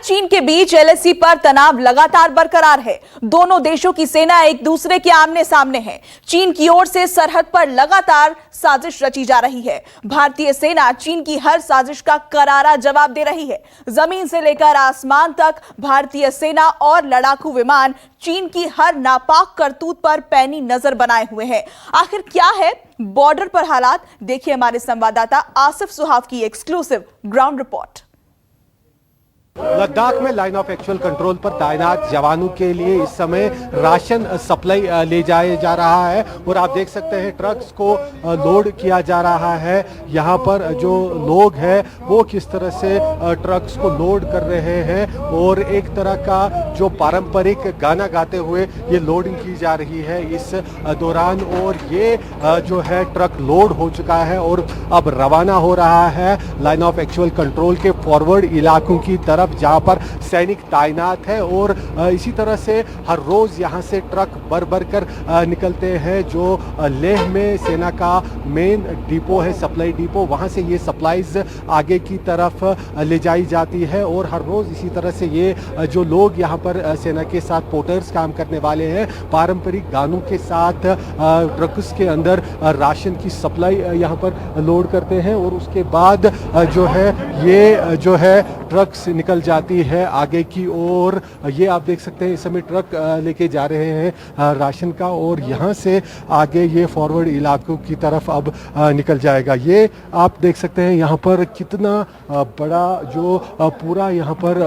चीन के बीच एलएसी पर तनाव लगातार बरकरार है। दोनों देशों की सेना एक दूसरे के आमने सामने है। चीन की ओर से सरहद पर लगातार साजिश रची जा रही है। भारतीय सेना चीन की हर साजिश का करारा जवाब दे रही है। जमीन से लेकर आसमान तक भारतीय सेना और लड़ाकू विमान चीन की हर नापाक करतूत पर पैनी नजर बनाए हुए हैं। आखिर क्या है बॉर्डर पर हालात, देखिए हमारे संवाददाता आसिफ सुहाव की एक्सक्लूसिव ग्राउंड रिपोर्ट। लद्दाख में लाइन ऑफ एक्चुअल कंट्रोल पर तैनात जवानों के लिए इस समय राशन सप्लाई ले जाया जा रहा है और आप देख सकते हैं ट्रक्स को लोड किया जा रहा है। यहाँ पर जो लोग हैं वो किस तरह से ट्रक्स को लोड कर रहे हैं और एक तरह का जो पारंपरिक गाना गाते हुए ये लोडिंग की जा रही है इस दौरान। और ये जो है ट्रक लोड हो चुका है और अब रवाना हो रहा है लाइन ऑफ एक्चुअल कंट्रोल के फॉरवर्ड इलाकों की तरफ जहां पर सैनिक तैनात है। और इसी तरह से हर रोज यहां से ट्रक भर भर कर निकलते हैं। जो लेह में सेना का मेन डिपो है, सप्लाई डिपो, वहां से ये सप्लाईज आगे की तरफ ले जाई जाती है। और हर रोज इसी तरह से ये जो लोग यहां पर सेना के साथ पोर्टर्स काम करने वाले हैं पारंपरिक गानों के साथ ट्रक्स के अंदर राशन की सप्लाई यहां पर लोड करते हैं। और उसके बाद जो है ये जो है ट्रक्स निकल जाती है आगे की ओर। ये आप देख सकते हैं इस समय ट्रक लेके जा रहे हैं राशन का और यहाँ से आगे ये फॉरवर्ड इलाकों की तरफ अब निकल जाएगा। ये आप देख सकते हैं यहाँ पर कितना बड़ा जो पूरा यहाँ पर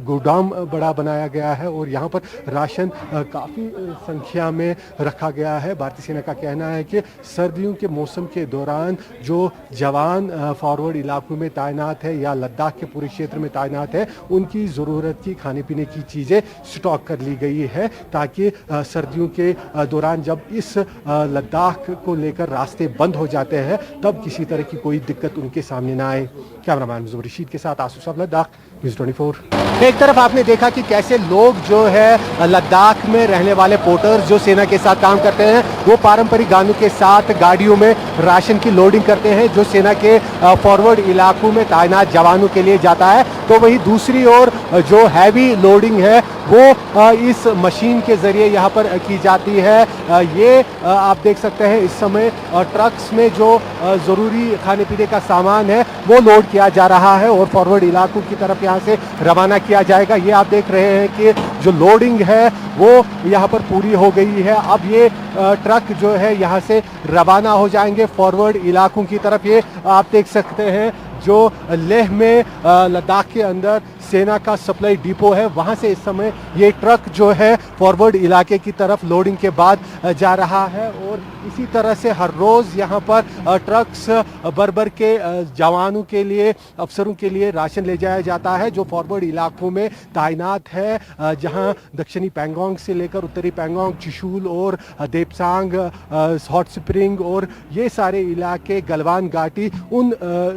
गोदाम बड़ा बनाया गया है और यहाँ पर राशन काफ़ी संख्या में रखा गया है। भारतीय सेना का कहना है कि सर्दियों के मौसम के दौरान जो जवान फॉरवर्ड इलाकों में तैनात है या लद्दाख के पूरे क्षेत्र में तैनात है उनकी ज़रूरत की खाने पीने की चीज़ें स्टॉक कर ली गई है ताकि सर्दियों के दौरान जब इस लद्दाख को लेकर रास्ते बंद हो जाते हैं तब किसी तरह की कोई दिक्कत उनके सामने ना आए। कैमरामैन मुजफ्फर रशीद के साथ आसिफ साहब, लद्दाख न्यूज़ 24। एक तरफ आपने देखा कि कैसे लोग जो है लद्दाख में रहने वाले पोर्टर्स जो सेना के साथ काम करते हैं वो पारंपरिक गानों के साथ गाड़ियों में राशन की लोडिंग करते हैं जो सेना के फॉरवर्ड इलाकों में तैनात जवानों के लिए जाता है। तो वही दूसरी ओर जो हैवी लोडिंग है वो इस मशीन के जरिए यहाँ पर की जाती है। ये आप देख सकते हैं इस समय ट्रक्स में जो ज़रूरी खाने पीने का सामान है वो लोड किया जा रहा है और फॉरवर्ड इलाकों की तरफ यहाँ से रवाना किया जाएगा। ये आप देख रहे हैं कि जो लोडिंग है वो यहाँ पर पूरी हो गई है। अब ये ट्रक जो है यहाँ से रवाना हो जाएंगे फॉरवर्ड इलाकों की तरफ। ये आप देख सकते हैं जो लेह में लद्दाख के अंदर सेना का सप्लाई डिपो है वहां से इस समय ये ट्रक जो है फॉरवर्ड इलाके की तरफ लोडिंग के बाद जा रहा है। और इसी तरह से हर रोज़ यहाँ पर ट्रक्स भर भर के जवानों के लिए, अफसरों के लिए राशन ले जाया जाता है जो फॉरवर्ड इलाकों में तैनात है। जहाँ दक्षिणी पैंगोंग से लेकर उत्तरी पैंगोंग, चुशूल और देपसांग, हॉट स्प्रिंग और ये सारे इलाके, गलवान घाटी, उन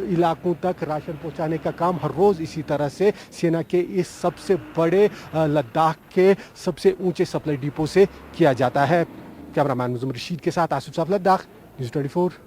इलाकों तक राशन पहुँचाने का काम हर रोज़ इसी तरह से सेना के इस सबसे बड़े लद्दाख के सबसे ऊंचे सप्लाई डिपो से किया जाता है। कैमरामैन मुजफ्फर रशीद के साथ आसिफ साहब, लद्दाख न्यूज़ 24।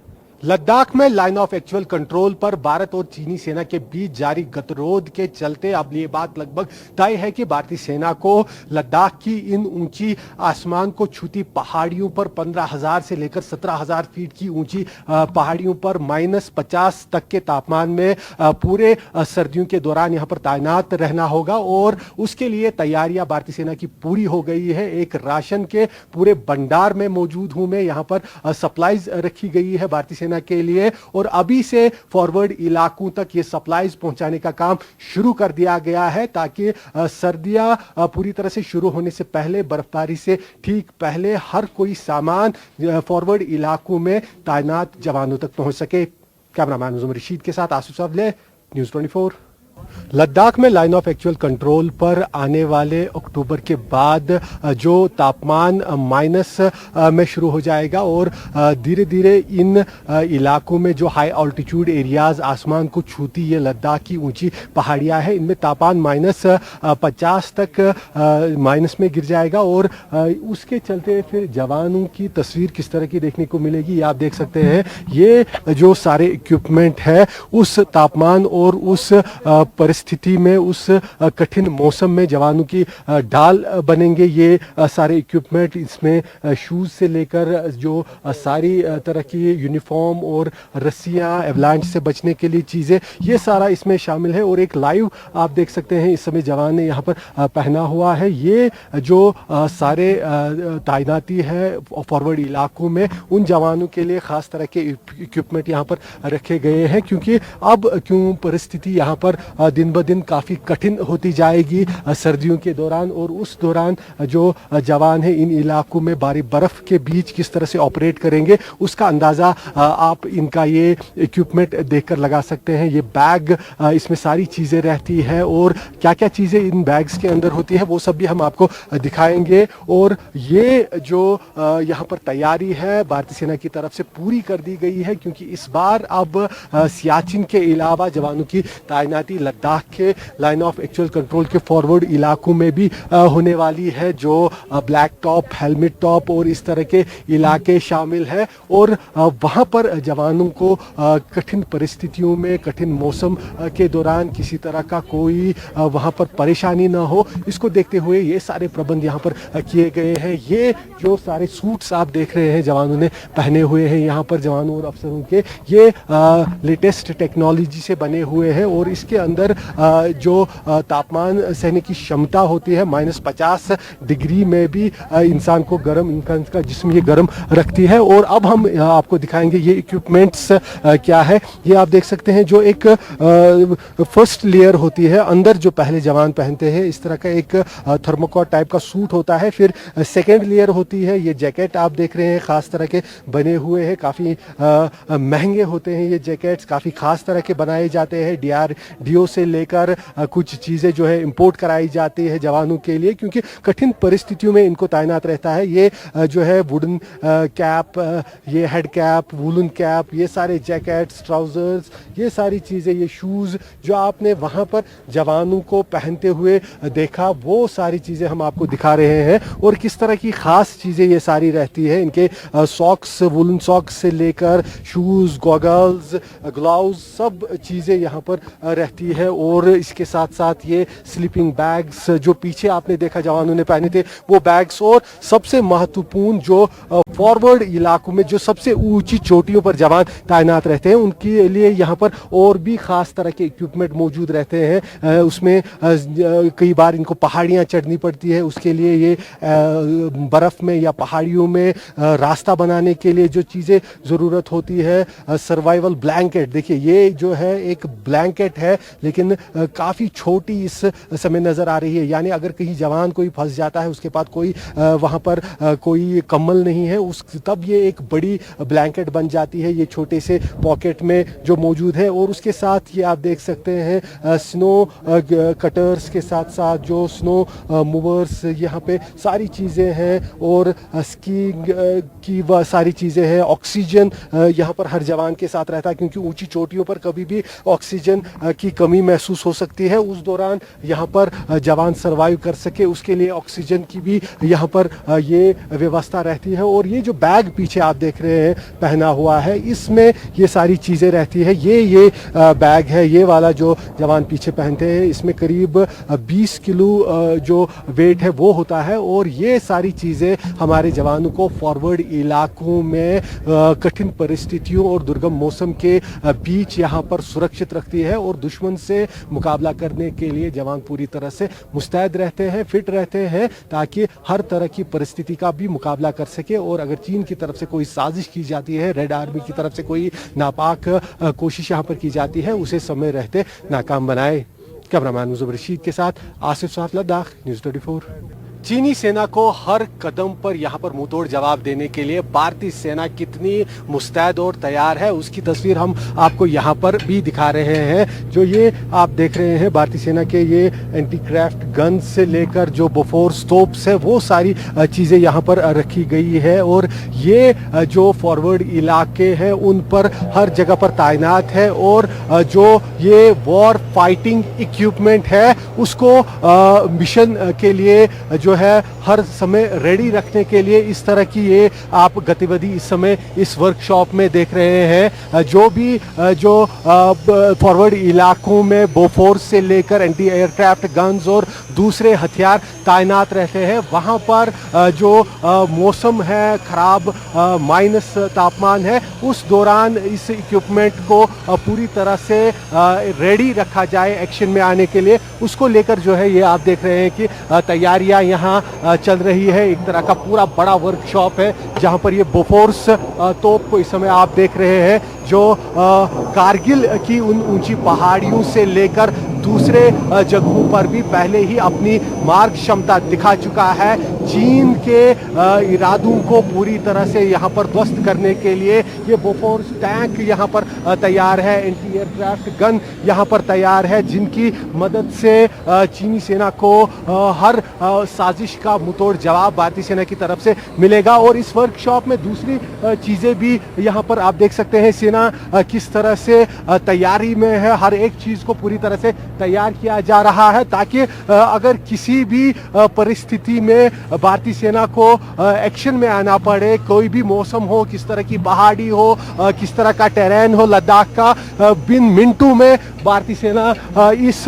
लद्दाख में लाइन ऑफ एक्चुअल कंट्रोल पर भारत और चीनी सेना के बीच जारी गतिरोध के चलते अब ये बात लगभग तय है कि भारतीय सेना को लद्दाख की इन ऊंची आसमान को छूती पहाड़ियों पर 15,000 से लेकर 17,000 फीट की ऊंची पहाड़ियों पर -50 तक के तापमान में पूरे सर्दियों के दौरान यहाँ पर तैनात रहना होगा। और उसके लिए तैयारियां भारतीय सेना की पूरी हो गई है। एक राशन के पूरे भंडार में मौजूद हूं मैं, यहाँ पर सप्लाईज रखी गई है भारतीय सेना के लिए और अभी से फॉरवर्ड इलाकों तक ये सप्लाईज पहुंचाने का काम शुरू कर दिया गया है ताकि सर्दियां पूरी तरह से शुरू होने से पहले, बर्फबारी से ठीक पहले हर कोई सामान फॉरवर्ड इलाकों में तैनात जवानों तक पहुंच सके। कैमरामैन मुजफ्फर रशीद के साथ आसिफ साहब, न्यूज़ 24। लद्दाख में लाइन ऑफ एक्चुअल कंट्रोल पर आने वाले अक्टूबर के बाद जो तापमान माइनस में शुरू हो जाएगा और धीरे धीरे इन इलाकों में जो हाई ऑल्टीट्यूड एरियाज आसमान को छूती ये लद्दाख की ऊंची पहाड़ियां हैं इनमें तापमान -50 तक माइनस में गिर जाएगा। और उसके चलते फिर जवानों की तस्वीर किस तरह की देखने को मिलेगी, ये आप देख सकते हैं। ये जो सारे इक्विपमेंट है उस तापमान और उस परिस्थिति स्थिति में, उस कठिन मौसम में जवानों की ढाल बनेंगे ये सारे इक्विपमेंट। इसमें शूज़ से लेकर जो सारी तरह की यूनिफॉर्म और रस्सियाँ, एवलांच से बचने के लिए चीज़ें, ये सारा इसमें शामिल है। और एक लाइव आप देख सकते हैं इस समय जवान ने यहाँ पर पहना हुआ है। ये जो सारे तैनाती है फॉरवर्ड इलाकों में, उन जवानों के लिए ख़ास तरह के इक्विपमेंट यहाँ पर रखे गए हैं, क्योंकि अब परिस्थिति यहाँ पर दिन ब दिन काफ़ी कठिन होती जाएगी सर्दियों के दौरान। और उस दौरान जो जवान हैं इन इलाकों में भारी बर्फ़ के बीच किस तरह से ऑपरेट करेंगे, उसका अंदाज़ा आप इनका ये इक्विपमेंट देखकर लगा सकते हैं। ये बैग, इसमें सारी चीज़ें रहती है और क्या क्या चीज़ें इन बैग्स के अंदर होती है वो सब भी हम आपको दिखाएंगे। और ये जो यहाँ पर तैयारी है भारतीय सेना की तरफ से पूरी कर दी गई है, क्योंकि इस बार अब सियाचिन के अलावा जवानों की तैनाती लद्दाख के लाइन ऑफ एक्चुअल कंट्रोल के फॉरवर्ड इलाकों में भी होने वाली है, जो ब्लैक टॉप, हेलमेट टॉप और इस तरह के इलाके शामिल है। और वहाँ पर जवानों को कठिन परिस्थितियों में, कठिन मौसम के दौरान किसी तरह का कोई वहाँ पर परेशानी ना हो, इसको देखते हुए ये सारे प्रबंध यहाँ पर किए गए हैं। ये जो सारे सूट्स आप देख रहे हैं जवानों ने पहने हुए हैं यहाँ पर, जवानों और अफसरों के, ये लेटेस्ट टेक्नोलॉजी से बने हुए हैं। और इसके अंदर जो तापमान सहने की क्षमता होती है -50 डिग्री में भी इंसान को गर्म, इंसान का जिस्म ये गर्म रखती है। और अब हम आपको दिखाएंगे ये इक्विपमेंट्स क्या है। ये आप देख सकते हैं जो एक फर्स्ट लेयर होती है अंदर, जो पहले जवान पहनते हैं, इस तरह का एक थर्मोकोट टाइप का सूट होता है। फिर सेकेंड लेयर होती है, ये जैकेट आप देख रहे हैं खास तरह के बने हुए हैं, काफ़ी महंगे होते हैं ये जैकेट्स, काफ़ी खास तरह के बनाए जाते हैं। DRDO से लेकर कुछ चीज़ें जो है इंपोर्ट कराई जाती है जवानों के लिए, क्योंकि कठिन परिस्थितियों में इनको तैनात रहता है। ये जो है वुडन कैप, ये हेड कैप, वूलन कैप, ये सारे जैकेट्स, ट्राउजर्स, ये सारी चीज़ें, ये शूज़ जो आपने वहाँ पर जवानों को पहनते हुए देखा, वो सारी चीज़ें हम आपको दिखा रहे हैं। और किस तरह की ख़ास चीज़ें ये सारी रहती है, इनके सॉक्स, वुलन सॉक्स से लेकर शूज़, गॉगल्स, ग्लव्स, सब चीज़ें यहाँ पर रहती है। और इसके साथ साथ ये स्लीपिंग बैग्स जो पीछे आपने देखा जवानों ने पहने थे, वो बैग्स। और सबसे महत्वपूर्ण जो फॉरवर्ड इलाकों में जो सबसे ऊंची चोटियों पर जवान तैनात रहते हैं, उनके लिए यहाँ पर और भी ख़ास तरह के इक्विपमेंट मौजूद रहते हैं। उसमें कई बार इनको पहाड़ियाँ चढ़नी पड़ती है, उसके लिए ये बर्फ़ में या पहाड़ियों में रास्ता बनाने के लिए जो चीज़ें ज़रूरत होती है। सर्वाइवल ब्लैंकेट, देखिए ये जो है एक ब्लैंकेट है, लेकिन काफ़ी छोटी इस समय नज़र आ रही है। यानी अगर कहीं जवान कोई फंस जाता है, उसके पास कोई वहाँ पर कोई कंबल नहीं है, तब ये एक बड़ी ब्लैंकेट बन जाती है, ये छोटे से पॉकेट में जो मौजूद है। और उसके साथ ये आप देख सकते हैं स्नो कटर्स के साथ साथ जो स्नो मूवर्स, यहाँ पे सारी चीज़ें हैं। और स्कीइंग की वह सारी चीज़ें हैं। ऑक्सीजन यहाँ पर हर जवान के साथ रहता है, क्योंकि ऊंची चोटियों पर कभी भी ऑक्सीजन की कमी महसूस हो सकती है। उस दौरान यहाँ पर जवान सर्वाइव कर सके, उसके लिए ऑक्सीजन की भी यहाँ पर ये व्यवस्था रहती है। और ये जो बैग पीछे आप देख रहे हैं पहना हुआ है, इसमें ये सारी चीज़ें रहती है। ये बैग है, ये वाला जो जवान पीछे पहनते हैं, इसमें करीब 20 किलो जो वेट है वो होता है। और ये सारी चीज़ें हमारे जवानों को फॉरवर्ड इलाकों में कठिन परिस्थितियों और दुर्गम मौसम के बीच यहाँ पर सुरक्षित रखती है। और दुश्मन से मुकाबला करने के लिए जवान पूरी तरह से मुस्तैद रहते हैं, फिट रहते हैं, ताकि हर तरह की परिस्थिति का भी मुकाबला कर सके। और अगर चीन की तरफ से कोई साजिश की जाती है, रेड आर्मी की तरफ से कोई नापाक कोशिश यहाँ पर की जाती है, उसे समय रहते नाकाम बनाए। कैमरामैन मुजफ्फर रशीद के साथ आसिफ साफ, लद्दाख, न्यूज़ 24। चीनी सेना को हर कदम पर यहाँ पर मुंहतोड़ जवाब देने के लिए भारतीय सेना कितनी मुस्तैद और तैयार है, उसकी तस्वीर हम आपको यहाँ पर भी दिखा रहे हैं। जो ये आप देख रहे हैं भारतीय सेना के ये एंटी क्राफ्ट गन से लेकर जो बोफोर स्टोप्स है, वो सारी चीज़ें यहाँ पर रखी गई है। और ये जो फॉरवर्ड इलाके हैं उन पर हर जगह पर तैनात है। और जो ये वॉर फाइटिंग इक्विपमेंट है, उसको मिशन के लिए जो जो है हर समय रेडी रखने के लिए इस तरह की ये आप गतिविधि इस समय इस वर्कशॉप में देख रहे हैं। जो भी जो फॉरवर्ड इलाकों में बोफोर्स से लेकर एंटी एयरक्राफ्ट गन्स और दूसरे हथियार तैनात रहते हैं, वहाँ पर जो मौसम है ख़राब, माइनस तापमान है, उस दौरान इस इक्विपमेंट को पूरी तरह से रेडी रखा जाए एक्शन में आने के लिए। उसको लेकर जो है ये आप देख रहे हैं कि तैयारियां यहाँ चल रही है। एक तरह का पूरा बड़ा वर्कशॉप है जहाँ पर ये बोफोर्स तोप को इस समय आप देख रहे हैं, जो कारगिल की उन ऊंची पहाड़ियों से लेकर दूसरे जगहों पर भी पहले ही अपनी मार्ग क्षमता दिखा चुका है। चीन के इरादों को पूरी तरह से यहाँ पर ध्वस्त करने के लिए ये बोफोर्स टैंक यहाँ पर तैयार है, एंटी एयरक्राफ्ट गन यहाँ पर तैयार है, जिनकी मदद से चीनी सेना को हर साजिश का मुंहतोड़ जवाब भारतीय सेना की तरफ से मिलेगा। और इस वर्कशॉप में दूसरी चीज़ें भी यहाँ पर आप देख सकते हैं, सेना किस तरह से तैयारी में है, हर एक चीज़ को पूरी तरह से तैयार किया जा रहा है ताकि अगर किसी भी परिस्थिति में भारतीय सेना को एक्शन में आना पड़े, कोई भी मौसम हो, किस तरह की पहाड़ी हो, किस तरह का टेरेन हो लद्दाख का, बिन मिनटों में भारतीय सेना इस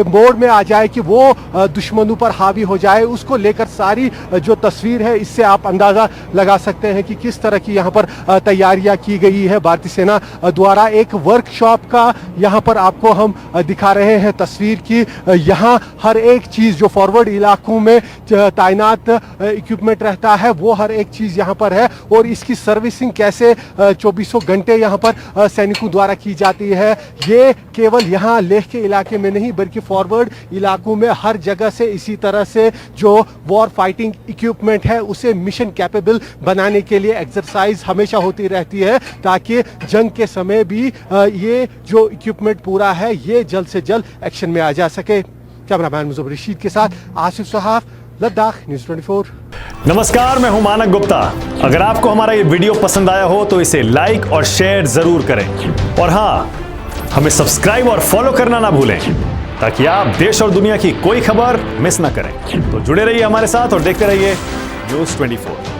मोड में आ जाए कि वो दुश्मनों पर हावी हो जाए। उसको लेकर सारी जो तस्वीर है, इससे आप अंदाज़ा लगा सकते हैं कि किस तरह की यहाँ पर तैयारियाँ की गई है भारतीय सेना द्वारा। एक वर्कशॉप का यहाँ पर आपको हम दिखा रहे हैं तस्वीर की यहाँ हर एक चीज़ जो फॉरवर्ड इलाकों में तैनात इक्विपमेंट रहता है, वो हर एक चीज़ यहाँ पर है। और इसकी सर्विसिंग कैसे 24 घंटे यहाँ पर सैनिकों द्वारा की जाती है, ये केवल यहाँ लेह के इलाके में नहीं बल्कि फॉरवर्ड इलाकों में हर जगह से इसी तरह से जो वॉर फाइटिंग इक्विपमेंट है उसे मिशन कैपेबल बनाने के लिए एक्सरसाइज हमेशा होती रहती है, ताकि जंग के समय भी ये जो इक्विपमेंट पूरा है ये जल्द से जल्द एक्शन में आ जा सके। कैमरामैन मुजफ्फर रशीद के साथ आसिफ सहाफ, लद्दाख, न्यूज़ 24। नमस्कार, मैं हूं मानक गुप्ता। अगर आपको हमारा ये वीडियो पसंद आया हो तो इसे लाइक और शेयर जरूर करें, और हाँ, हमें सब्सक्राइब और फॉलो करना ना भूलें ताकि आप देश और दुनिया की कोई खबर मिस ना करें। तो जुड़े रहिए हमारे साथ और देखते रहिए न्यूज़ 24।